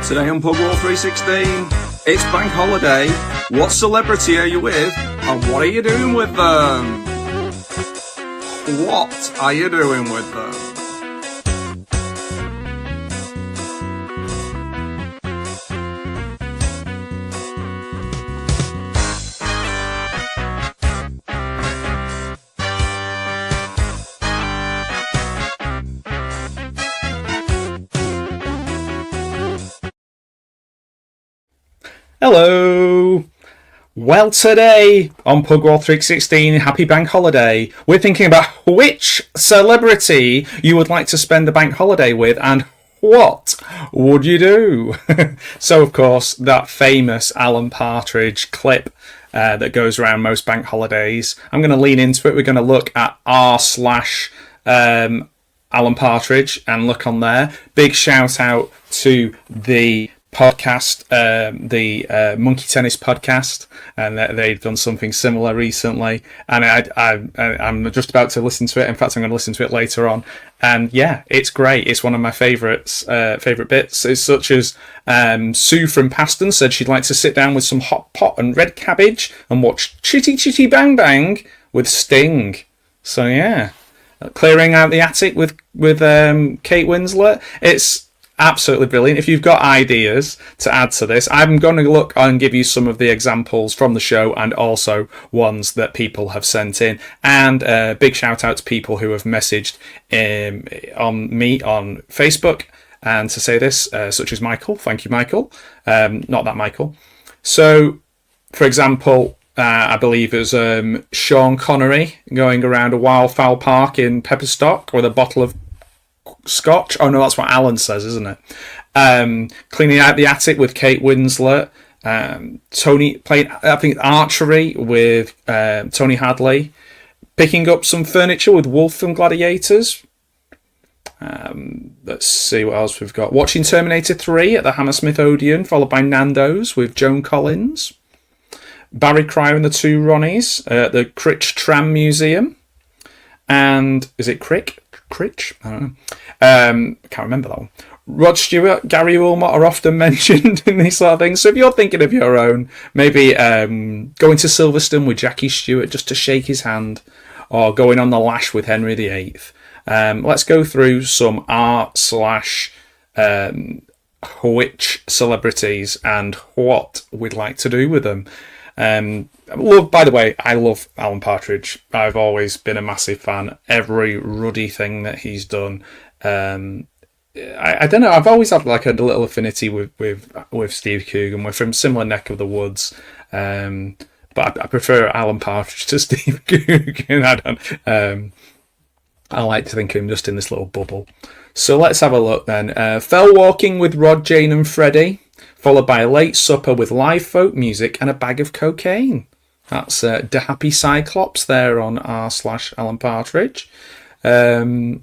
Today on Pub War 316, it's bank holiday. What celebrity are you with, and what are you doing with them? What are you doing with them? Hello! Well, today on Pub War 316, happy bank holiday, we're thinking about which celebrity you would like to spend the bank holiday with and what would you do? So, of course, that famous Alan Partridge clip that goes around most bank holidays. I'm going to lean into it. We're going to look at r/Alan Partridge and look on there. Big shout out to the podcast, the Monkey Tennis podcast, and they've done something similar recently, and I'm just about to listen to it. In fact, I'm going to listen to it later on, and yeah, it's great. It's one of my favourite bits. It's such as Sue from Paston said she'd like to sit down with some hot pot and red cabbage and watch Chitty Chitty Bang Bang with Sting. So yeah, clearing out the attic with Kate Winslet. It's absolutely brilliant. If you've got ideas to add to this, I'm going to look and give you some of the examples from the show and also ones that people have sent in. And big shout out to people who have messaged on me on Facebook and to say this, such as Michael. Thank you, Michael. Not that Michael. So, for example, I believe it was Sean Connery going around a wildfowl park in Pepperstock with a bottle of Scotch. Oh no, that's what Alan says, isn't it? Cleaning out the attic with Kate Winslet. Tony playing, I think, archery with Tony Hadley. Picking up some furniture with Wolf from Gladiators. Let's see what else we've got. Watching Terminator 3 at the Hammersmith Odeon, followed by Nando's with Joan Collins. Barry Cryer and the Two Ronnies at the Critch Tram Museum. And is it Critch? I don't know. Can't remember that one. Rod Stewart, Gary Wilmot are often mentioned in these sort of things. So if you're thinking of your own, maybe going to Silverstone with Jackie Stewart just to shake his hand, or going on the lash with Henry VIII. Let's go through some r/which celebrities and what we'd like to do with them. By the way, I love Alan Partridge. I've always been a massive fan. Every ruddy thing that he's done. I don't know. I've always had like a little affinity with Steve Coogan. We're from similar neck of the woods, but I prefer Alan Partridge to Steve Coogan. I like to think of him just in this little bubble. So let's have a look then. Fell walking with Rod, Jane, and Freddie, followed by a late supper with live folk music and a bag of cocaine. That's the Happy Cyclops there on r/Alan Partridge. Bit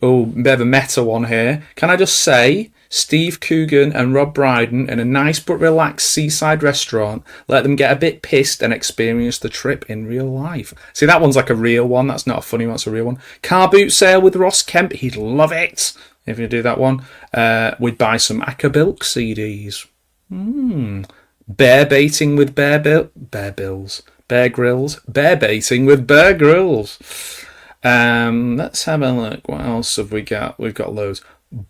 of a meta one here. Can I just say, Steve Coogan and Rob Brydon in a nice but relaxed seaside restaurant, let them get a bit pissed and experience the trip in real life. See, that one's like a real one. That's not a funny one, that's a real one. Car boot sale with Ross Kemp. He'd love it if you do that one. We'd buy some Accabilk CDs. Bear baiting with Bear Grylls. Bear baiting with Bear Grylls. Let's have a look. What else have we got? We've got loads.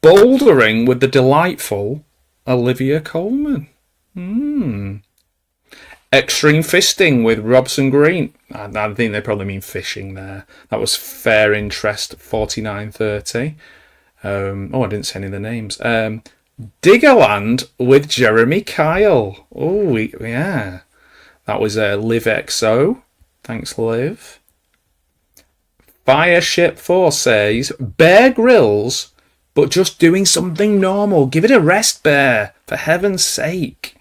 Bouldering with the delightful Olivia Colman. Extreme fisting with Robson Green. I think they probably mean fishing there. That was Fair Interest 4930. I didn't say any of the names. Diggerland with Jeremy Kyle. Oh, yeah. That was Liv XO. Thanks, Liv. Fireship 4 says, Bear Grylls, but just doing something normal. Give it a rest, Bear, for heaven's sake.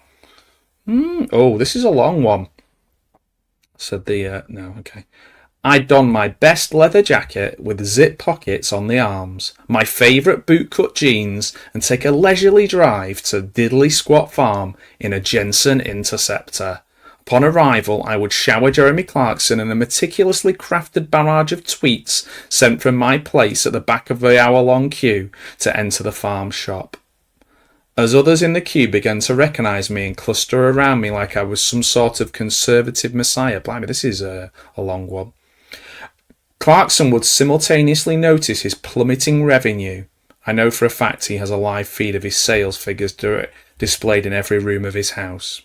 Oh, this is a long one. Said the, no, okay. I'd don my best leather jacket with zip pockets on the arms, my favourite bootcut jeans, and take a leisurely drive to Diddley Squat Farm in a Jensen Interceptor. Upon arrival, I would shower Jeremy Clarkson in a meticulously crafted barrage of tweets sent from my place at the back of the hour-long queue to enter the farm shop. as others in the queue began to recognise me and cluster around me like I was some sort of conservative messiah. Blimey, this is a long one. Clarkson would simultaneously notice his plummeting revenue. I know for a fact he has a live feed of his sales figures displayed in every room of his house,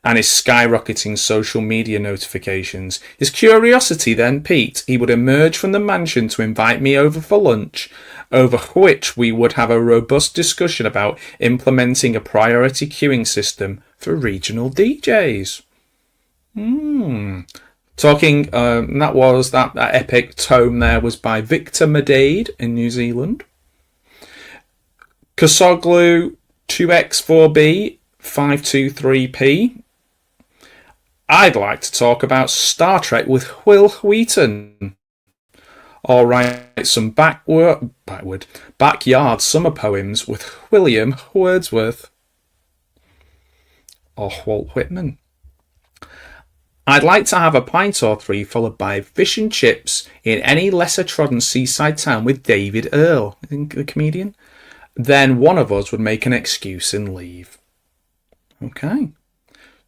and his skyrocketing social media notifications. His curiosity then piqued. He would emerge from the mansion to invite me over for lunch, over which we would have a robust discussion about implementing a priority queuing system for regional DJs. Talking, that epic tome there was by Victor Madade in New Zealand. Kosoglu 2x4b 523p. I'd like to talk about Star Trek with Will Wheaton. Or write some backyard summer poems with William Wordsworth. Or Walt Whitman. I'd like to have a pint or three followed by fish and chips in any lesser trodden seaside town with David Earl, I think the comedian. Then one of us would make an excuse and leave. Okay.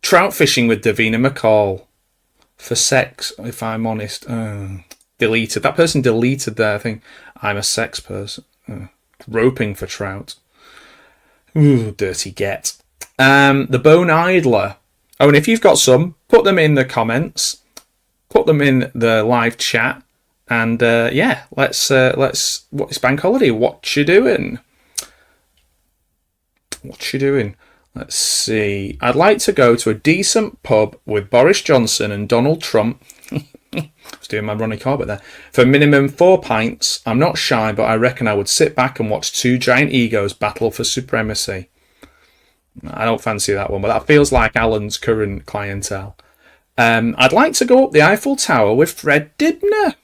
Trout fishing with Davina McCall. For sex, if I'm honest. Deleted. That person deleted their thing. I'm a sex person. Roping for trout. Ooh, dirty get. The Bone Idler. Oh, and if you've got some, put them in the comments. Put them in the live chat. And let's what is bank holiday? What you doing? What you doing? Let's see. I'd like to go to a decent pub with Boris Johnson and Donald Trump. I was doing my Ronnie Corbett there. For minimum 4 pints. I'm not shy, but I reckon I would sit back and watch two giant egos battle for supremacy. I don't fancy that one, but that feels like Alan's current clientele. I'd like to go up the Eiffel Tower with Fred Dibner.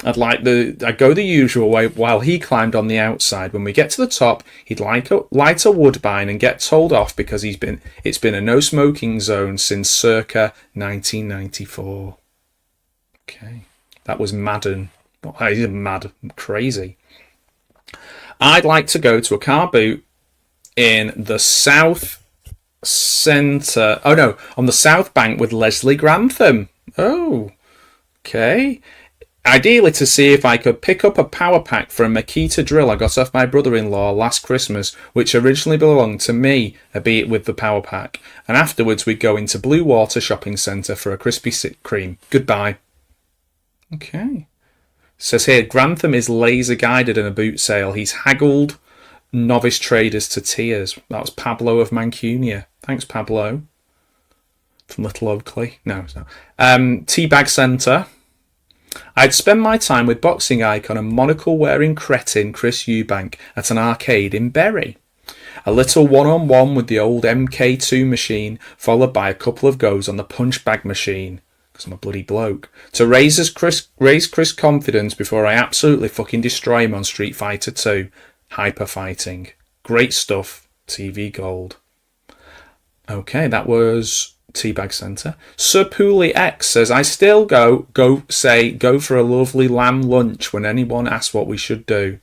I'd go the usual way while he climbed on the outside. When we get to the top, he'd light a woodbine and get told off because it's been a no smoking zone since circa 1994. Okay, that was Madden. He's mad, crazy. I'd like to go to a car boot in the south centre. Oh no, on the South Bank with Leslie Grantham. Oh, okay. Ideally to see if I could pick up a power pack for a Makita drill I got off my brother-in-law last Christmas, which originally belonged to me, albeit with the power pack. And afterwards we'd go into Blue Water Shopping Centre for a Krispy Kreme. Goodbye. Okay. Says here, Grantham is laser guided in a boot sale. He's haggled novice traders to tears. That was Pablo of Mancunia. Thanks, Pablo. From Little Oakley. No, it's not. Teabag Centre. I'd spend my time with boxing icon and monocle-wearing cretin Chris Eubank at an arcade in Bury. A little one-on-one with the old MK2 machine, followed by a couple of goes on the punch bag machine, because I'm a bloody bloke, to raise Chris' confidence before I absolutely fucking destroy him on Street Fighter 2. Hyper fighting. Great stuff. TV Gold. Okay, that was Teabag Centre. Sir Pooley X says, I still go for a lovely lamb lunch when anyone asks what we should do.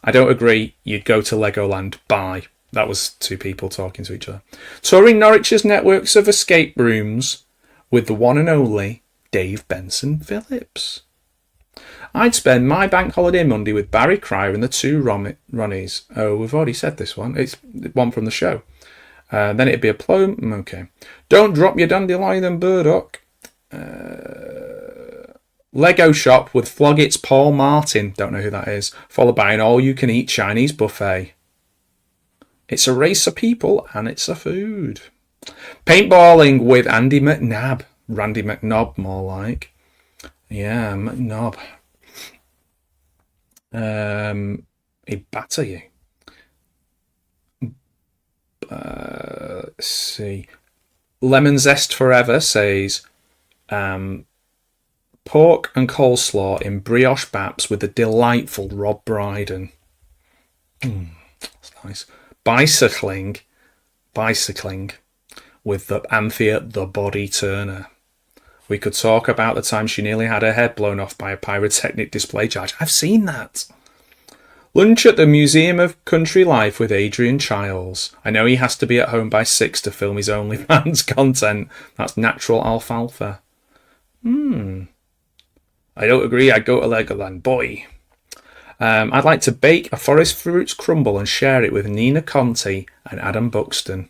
I don't agree. You'd go to Legoland. Bye. That was two people talking to each other. Touring Norwich's networks of escape rooms with the one and only Dave Benson Phillips. I'd spend my bank holiday Monday with Barry Cryer and the two Ronnies. Oh, we've already said this one. It's one from the show. Then it'd be a plum. Okay. Don't drop your dandelion and burdock. Lego shop with Floggett's Paul Martin. Don't know who that is. Followed by an all-you-can-eat Chinese buffet. It's a race of people and it's a food. Paintballing with Andy McNabb. Randy McNobb, more like. Yeah, McNobb. He'd batter you. Let's see. Lemon Zest Forever says pork and coleslaw in brioche baps with the delightful Rob Brydon. That's nice. Bicycling with the Anthea the Body Turner. We could talk about the time she nearly had her head blown off by a pyrotechnic display charge. I've seen that. Lunch at the Museum of Country Life with Adrian Chiles. I know he has to be at home by 6 to film his OnlyFans content. That's natural alfalfa. I don't agree. I'd go to Legoland, boy. I'd like to bake a forest fruits crumble and share it with Nina Conti and Adam Buxton.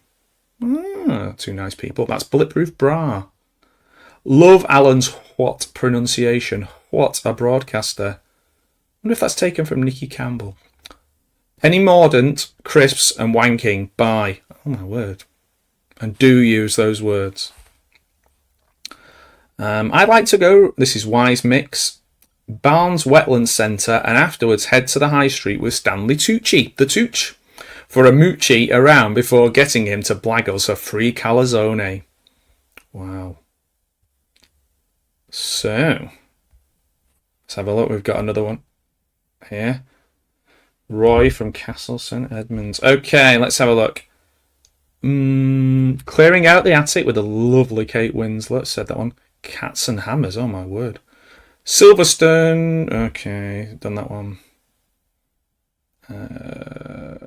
Two nice people. That's Bulletproof Bra. Love Alan's what pronunciation. What a broadcaster. I wonder if that's taken from Nikki Campbell. Any mordant, crisps and wanking. Bye. Oh my word. And do use those words. I'd like to go, this is Wise Mix, Barnes Wetlands Centre, and afterwards head to the High Street with Stanley Tucci, the Tooch, for a moochie around before getting him to blag us a free calzone. Wow. So, let's have a look. We've got another one here. Roy from Castle St Edmunds. Okay, let's have a look. Clearing out the attic with a lovely Kate Winslet, said that one. Cats and Hammers, oh my word. Silverstone, okay, done that one. A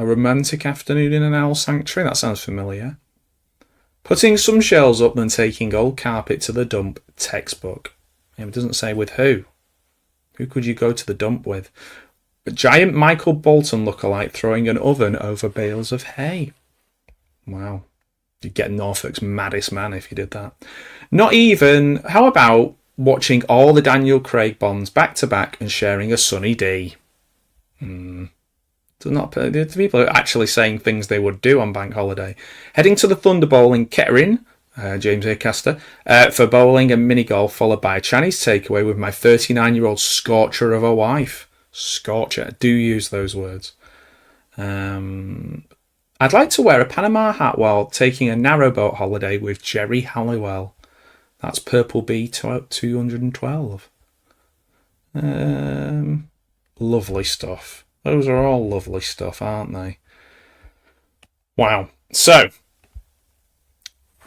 romantic afternoon in an owl sanctuary, that sounds familiar. Putting some shells up and taking old carpet to the dump, textbook. It doesn't say with who. Who could you go to the dump with? A giant Michael Bolton lookalike throwing an oven over bales of hay. Wow. You'd get Norfolk's maddest man if you did that. Not even, how about watching all the Daniel Craig Bonds back to back and sharing a sunny D? So not the people are actually saying things they would do on bank holiday. Heading to the Thunder Bowl in Kettering, James Acaster, for bowling and mini golf, followed by a Chinese takeaway with my 39-year-old scorcher of a wife. Scorcher, do use those words. I'd like to wear a Panama hat while taking a narrowboat holiday with Jerry Halliwell. That's Purple Bee 212. Lovely stuff. Those are all lovely stuff, aren't they? Wow. So,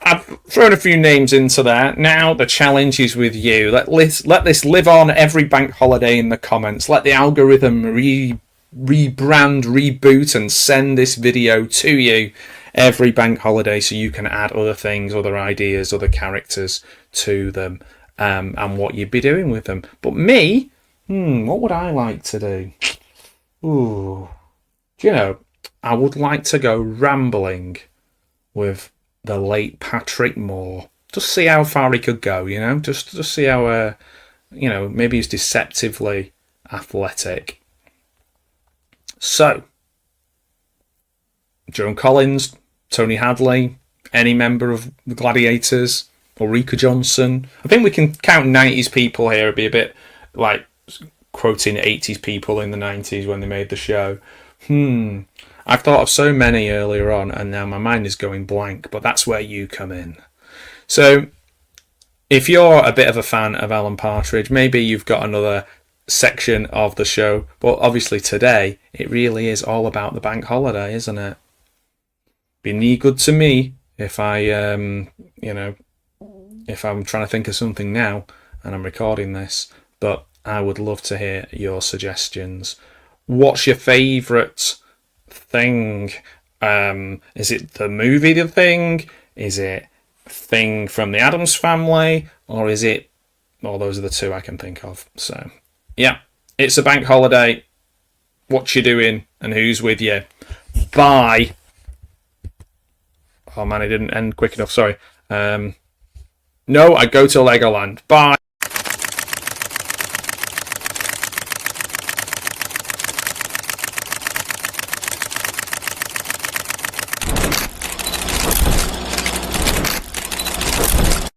I've thrown a few names into there. Now the challenge is with you. Let this live on every bank holiday in the comments. Let the algorithm rebrand, reboot, and send this video to you every bank holiday so you can add other things, other ideas, other characters to them, and what you'd be doing with them. But me, what would I like to do? Ooh, do you know, I would like to go rambling with the late Patrick Moore. Just see how far he could go, you know? Just see how, maybe he's deceptively athletic. So, Joan Collins, Tony Hadley, any member of the Gladiators, Ulrika Johnson. I think we can count 90s people here. It'd be a bit like quoting 80s people in the 90s when they made the show. I've thought of so many earlier on, and now my mind is going blank, but that's where you come in. So, if you're a bit of a fan of Alan Partridge, maybe you've got another section of the show, but obviously today, it really is all about the bank holiday, isn't it? Be any good to me if I, if I'm trying to think of something now, and I'm recording this, but I would love to hear your suggestions. What's your favourite thing? Is it the movie The Thing? Is it Thing from the Addams Family? Or is it... Well, those are the two I can think of. So, yeah. It's a bank holiday. What you doing and who's with you? Bye. Oh man, it didn't end quick enough. Sorry. No, I go to Legoland. Bye.